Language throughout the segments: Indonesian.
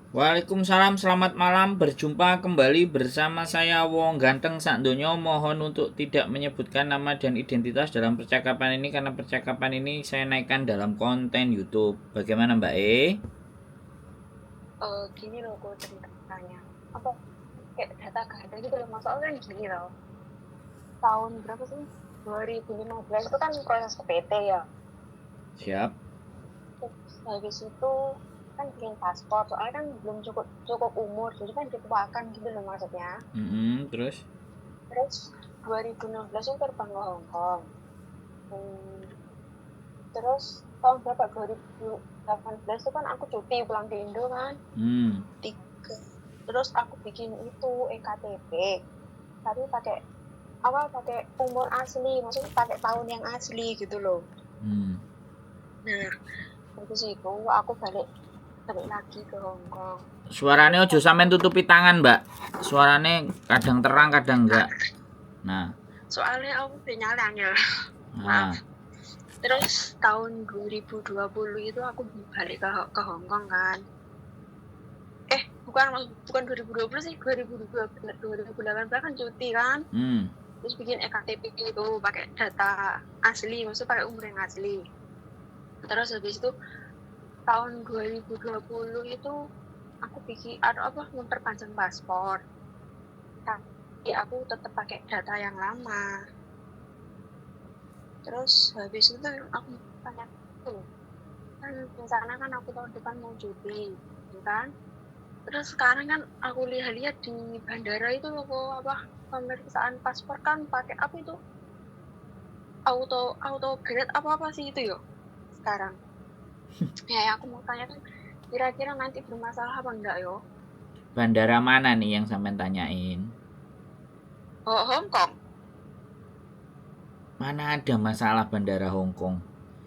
Waalaikumsalam, selamat malam. Berjumpa kembali bersama saya Wong Ganteng Sakdonyo. Mohon untuk tidak menyebutkan nama dan identitas dalam percakapan ini karena percakapan ini saya naikkan dalam konten YouTube. Bagaimana Mbak E? Gini loh gue ceritanya, apa kayak data gak ada gitu loh, masalah kan gini loh, tahun berapa sih, 2015 itu kan proses ke PT ya, Siap. terus habis itu kan bikin paspor, soalnya kan belum cukup cukup umur, jadi kan dituakan gitu loh maksudnya. Terus? Terus 2016 itu terbang ke Hong Kong. Terus tahun berapa, 2018 itu kan aku cuti pulang ke Indo kan. Tiga. Terus aku bikin itu EKTP, tapi pakai umur asli, maksudnya pakai tahun yang asli gitu loh. Nah, habis itu aku balik balik lagi ke Hong Kong. Suaranya ojo sampean tutupi tangan Mbak. Suaranya kadang terang kadang enggak. Nah. Soalnya aku udah nyalang ya. Maaf. Terus tahun 2020 itu aku balik ke Hong Kong kan. Bukan 2020 sih, 2018 kan cuti kan. Terus bikin EKTP itu pakai data asli, maksudnya pakai umur yang asli. Terus habis itu tahun 2020 itu aku bikin memperpanjang paspor, tapi aku tetap pakai data yang lama. Terus habis itu aku tanya tuh kan rencana kan aku tahun depan mau cuti kan. Terus sekarang kan aku lihat-lihat di bandara itu loh pemeriksaan paspor kan pakai apa itu, auto grade apa sih itu yo sekarang. Ya aku mau tanya kan, kira-kira nanti bermasalah apa enggak yo? Bandara mana nih yang sampean tanyain? Hong Kong. Mana ada masalah bandara Hong Kong?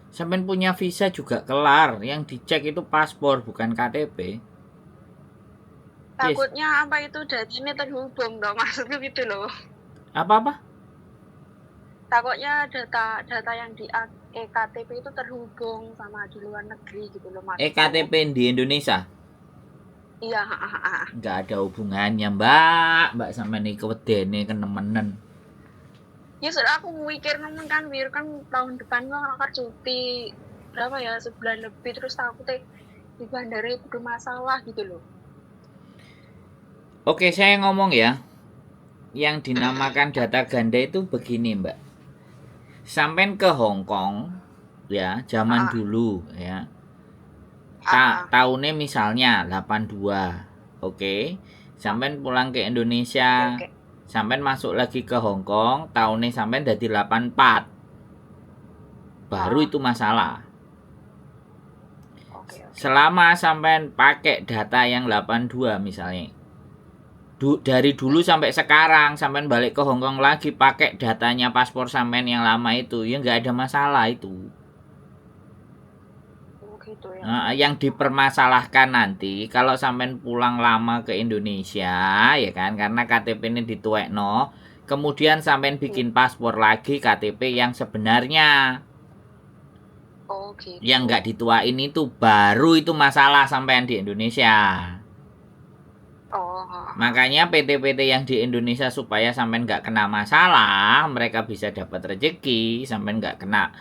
Sampean punya visa juga kelar, yang dicek itu paspor bukan KTP. Takutnya apa itu datanya terhubung dong, maksudnya gitu loh. Apa-apa? Takutnya data yang di EKTP itu terhubung sama di luar negeri gitu loh maksudku. EKTP di Indonesia? Iya, Nggak ada hubungannya Mbak sampean iki wedene kenemenen. Ya sudah, aku mikir nemen kan, biar kan tahun depan lo akan cuti berapa ya, sebulan lebih, terus aku di bandara itu bermasalah gitu loh. Oke, saya ngomong ya. Yang dinamakan data ganda itu begini Mbak. Sampean ke Hong Kong ya, zaman dulu ya. Tahunnya misalnya 82. Oke. Sampean pulang ke Indonesia. Sampean masuk lagi ke Hong Kong, tahunnya sampean jadi 84. Baru itu masalah. Selama sampean pakai data yang 82 misalnya, dari dulu sampai sekarang sampean balik ke Hong Kong lagi pakai datanya paspor sampean yang lama itu, ya nggak ada masalah itu. Nah, yang dipermasalahkan nanti kalau sampean pulang lama ke Indonesia ya kan, karena KTP ini dituekno, kemudian sampean bikin paspor lagi KTP yang sebenarnya. Yang nggak dituain itu baru itu masalah sampean di Indonesia. Makanya PT-PT yang di Indonesia supaya sampean nggak kena masalah, mereka bisa dapat rezeki, sampean nggak kena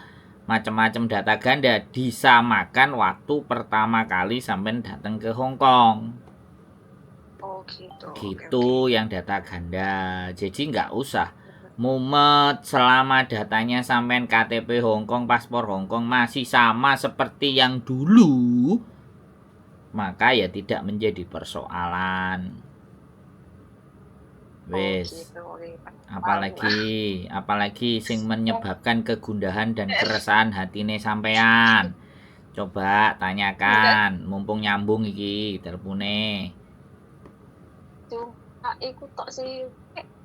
macam-macam data ganda, disamakan waktu pertama kali sampean datang ke Hong Kong. Gitu yang data ganda. Jadi nggak usah mumet selama datanya sampean KTP Hong Kong, paspor Hong Kong masih sama seperti yang dulu, maka ya tidak menjadi persoalan. Wes. Apalagi sing menyebabkan kegundahan dan keresahan hatine sampean. Coba tanyakan, mumpung nyambung iki telepone. Ikut tok sih.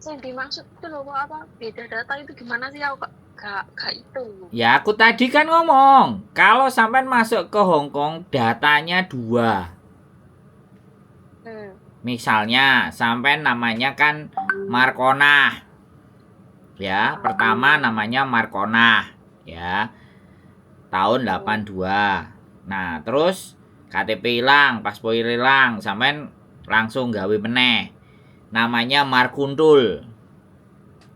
Yang dimaksud itu loh apa? Beda data itu gimana sih, aku gak itu. Ya aku tadi kan ngomong, kalau sampean masuk ke Hong Kong datanya 2. Misalnya sampean namanya kan Markona. Ya, pertama namanya Markona ya. Tahun 82. Nah, terus KTP hilang, paspor hilang, sampean langsung gawe meneh. Namanya Markuntul.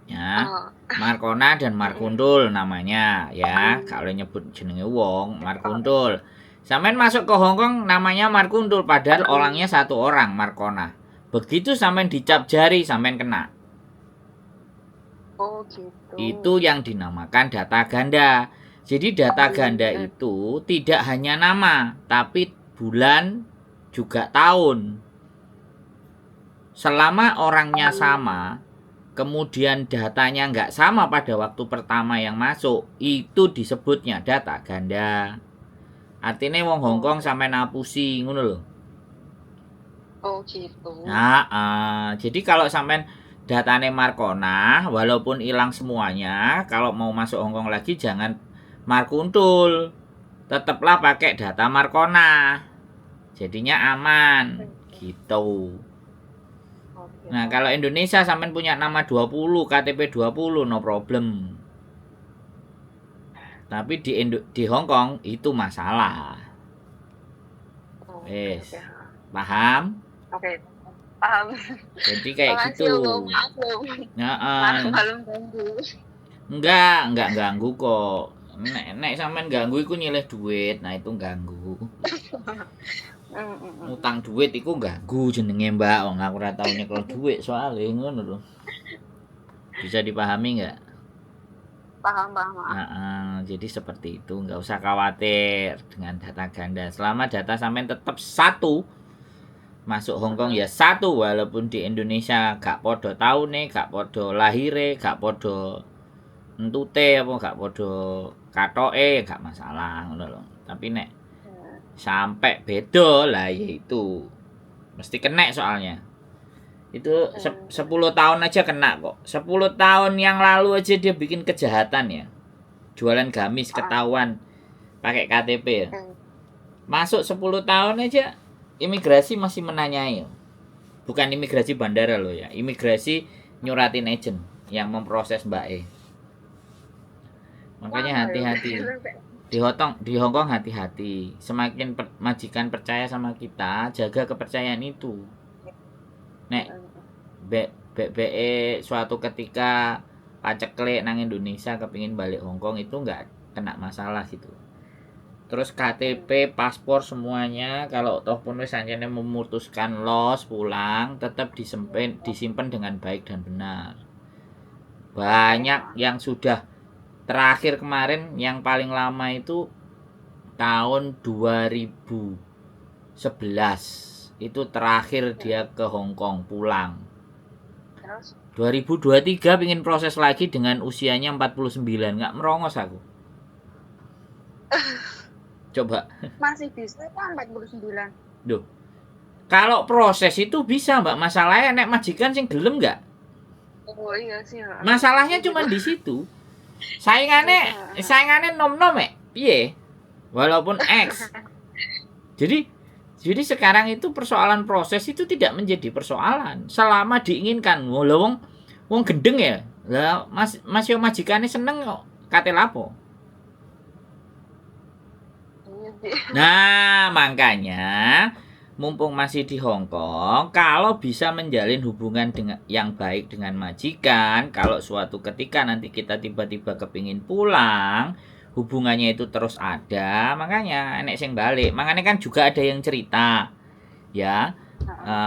Ya. Markona dan Markuntul namanya ya. Kalau nyebut jenenge wong, Markuntul. Sampean masuk ke Hong Kong namanya Markuntul padahal orangnya satu orang, Markona. Begitu sampean dicap jari, sampean kena. Oh gitu. Itu yang dinamakan data ganda. Jadi data ganda itu tidak hanya nama, tapi bulan juga tahun. Selama orangnya sama, kemudian datanya nggak sama pada waktu pertama yang masuk, itu disebutnya data ganda. Artinya wong Hongkong sampai napusi, ngono lho. Oh gitu. Nah, jadi kalau sampai datanya Markona, walaupun hilang semuanya, kalau mau masuk Hongkong lagi jangan Markuntul, tetaplah pakai data Markona. Jadinya aman, gitu. Nah, kalau Indonesia sampean punya nama 20, KTP 20, no problem. Tapi di Hong Kong itu masalah. Paham? Oke, paham. Jadi kayak gitu. Maaf loh. Malam ganggu. Enggak ganggu kok. Nek sampean ganggu iku nyilih duit, nah itu ganggu. Utang duit iku ganggu jenenge Mbak. Wong aku ora tau nyekel duit soalnya ngono lho. Bisa dipahami enggak? Paham. Jadi seperti itu, nggak usah khawatir dengan data ganda. Selama data sampean tetap satu, masuk Hong Kong ya satu, walaupun di Indonesia gak podo taune, gak podo lahire, gak podo entute apa gak podo katoke, gak masalah ngono lho. Tapi nek sampai beda lah yaitu mesti kena soalnya. Itu 10 tahun aja kena kok. 10 tahun yang lalu aja dia bikin kejahatan ya. Jualan gamis ketahuan pakai KTP ya. Masuk 10 tahun aja imigrasi masih menanyai. Bukan imigrasi bandara loh ya. Imigrasi nyuratin agent yang memproses Mbak E. Makanya hati-hati. Di Hong Kong hati-hati. Semakin majikan percaya sama kita, jaga kepercayaan itu. Nek BE suatu ketika paceklik nang Indonesia kepingin balik Hong Kong itu nggak kena masalah gitu. Terus KTP, paspor semuanya kalau toh pun wis anjene memutuskan los pulang tetap disimpan dengan baik dan benar. Banyak yang sudah terakhir kemarin yang paling lama itu tahun 2011. Itu terakhir dia ke Hong Kong pulang. 2023 pingin proses lagi dengan usianya 49. Nggak merongos aku. Coba. Masih bisa kan 49. Duh. Kalau proses itu bisa Mbak. Masalahnya nek majikan sing gelem nggak? Oh iya sih. Masalahnya cuma di situ. Saingannya nom-nom piye? Walaupun X. Jadi sekarang itu persoalan proses itu tidak menjadi persoalan selama diinginkan. Wong gendeng ya. Lah Mas yo majikane seneng kok kate lapo. Nah, makanya mumpung masih di Hong Kong, kalau bisa menjalin hubungan yang baik dengan majikan, kalau suatu ketika nanti kita tiba-tiba kepingin pulang, hubungannya itu terus ada, makanya enek sing balik. Makanya kan juga ada yang cerita ya,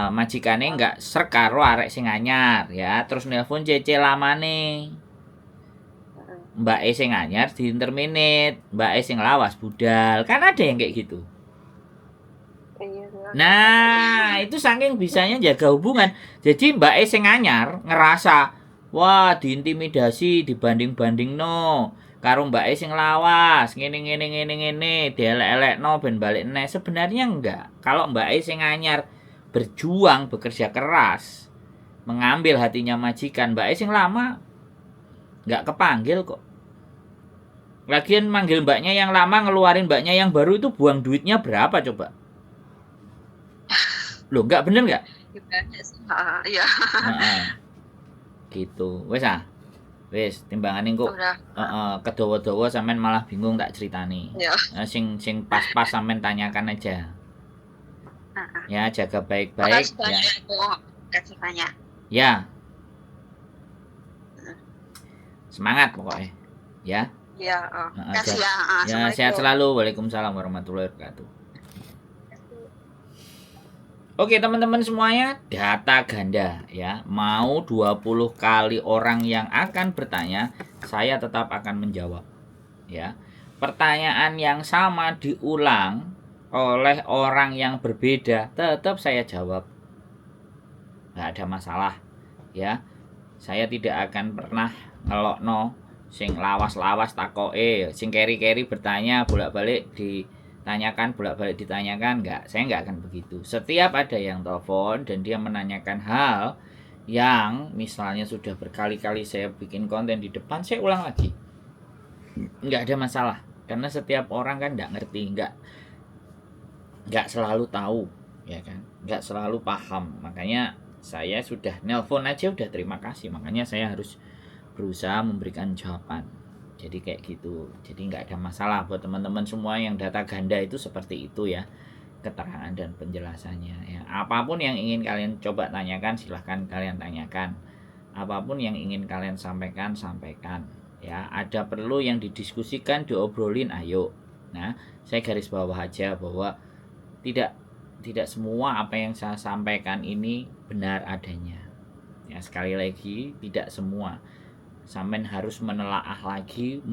majikane nggak srek karo arek sing anyar ya, terus nelpon cece lamane Mbak E sing anyar di interminate, Mbak E sing lawas budal, kan ada yang kayak gitu. Nah itu saking bisanya jaga hubungan. Jadi Mbak E sing anyar ngerasa wah diintimidasi, dibanding-banding no karo Mbak E sing lawas, ngene dielek-elekno ben balik neh. Sebenarnya enggak. Kalau Mbak E sing anyar berjuang, bekerja keras, mengambil hatinya majikan, Mbak E sing lama enggak kepanggil kok. Lagian manggil mbaknya yang lama, ngeluarin mbaknya yang baru itu buang duitnya berapa coba? Loh, enggak bener enggak? Iya. Gitu. Wis timbangane kok kedawa-dawa sampean malah bingung tak ceritani. Ya. Sing pas-pas sampean tanyakan aja. Ya, jaga baik-baik ya. Kasih banyak. Ya. Semangat pokoknya. Ya. Ya, kasih ya. Ya, sehat selalu. Waalaikumsalam warahmatullahi wabarakatuh. Oke teman-teman semuanya, data ganda ya. Mau 20 kali orang yang akan bertanya, saya tetap akan menjawab. Ya. Pertanyaan yang sama diulang oleh orang yang berbeda, tetap saya jawab. Nggak ada masalah. Ya. Saya tidak akan pernah ngelokno sing lawas-lawas takoke, sing keri-keri bertanya bolak-balik ditanyakan, bolak-balik ditanyakan, saya nggak akan begitu. Setiap ada yang telepon dan dia menanyakan hal yang misalnya sudah berkali-kali saya bikin konten di depan, saya ulang lagi. Nggak ada masalah, karena setiap orang kan nggak ngerti, nggak selalu tahu, ya kan, nggak selalu paham. Makanya saya sudah nelpon aja udah terima kasih, makanya saya harus berusaha memberikan jawaban. Jadi kayak gitu. Jadi nggak ada masalah buat teman-teman semua yang data ganda itu seperti itu ya, keterangan dan penjelasannya ya. Apapun yang ingin kalian coba tanyakan, silahkan kalian tanyakan. Apapun yang ingin kalian sampaikan ya. Ada perlu yang didiskusikan, diobrolin, ayo. Nah, saya garis bawah aja bahwa tidak semua apa yang saya sampaikan ini benar adanya. Ya, sekali lagi tidak semua. Sampean harus menelaah lagi,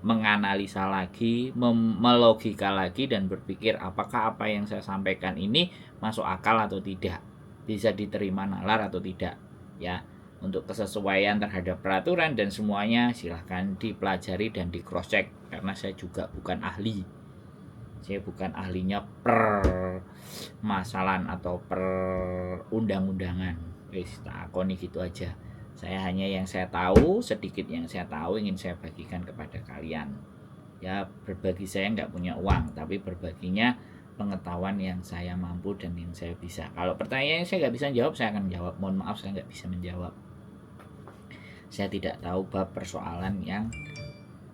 menganalisa lagi, melogika lagi dan berpikir apakah apa yang saya sampaikan ini masuk akal atau tidak, bisa diterima nalar atau tidak, ya. Untuk kesesuaian terhadap peraturan dan semuanya silahkan dipelajari dan di cross check, karena saya juga bukan ahli. Saya bukan ahlinya per masalahan atau per undang-undangan. Wis takoni gitu aja. Saya hanya yang saya tahu, sedikit yang saya tahu ingin saya bagikan kepada kalian. Ya, berbagi saya nggak punya uang, tapi berbaginya pengetahuan yang saya mampu dan yang saya bisa. Kalau pertanyaan yang saya nggak bisa jawab, saya akan jawab. Mohon maaf, saya nggak bisa menjawab. Saya tidak tahu bab persoalan yang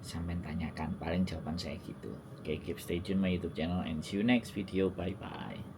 sampai tanyakan. Paling jawaban saya gitu. Okay, keep stay tune my YouTube channel and see you next video. Bye bye.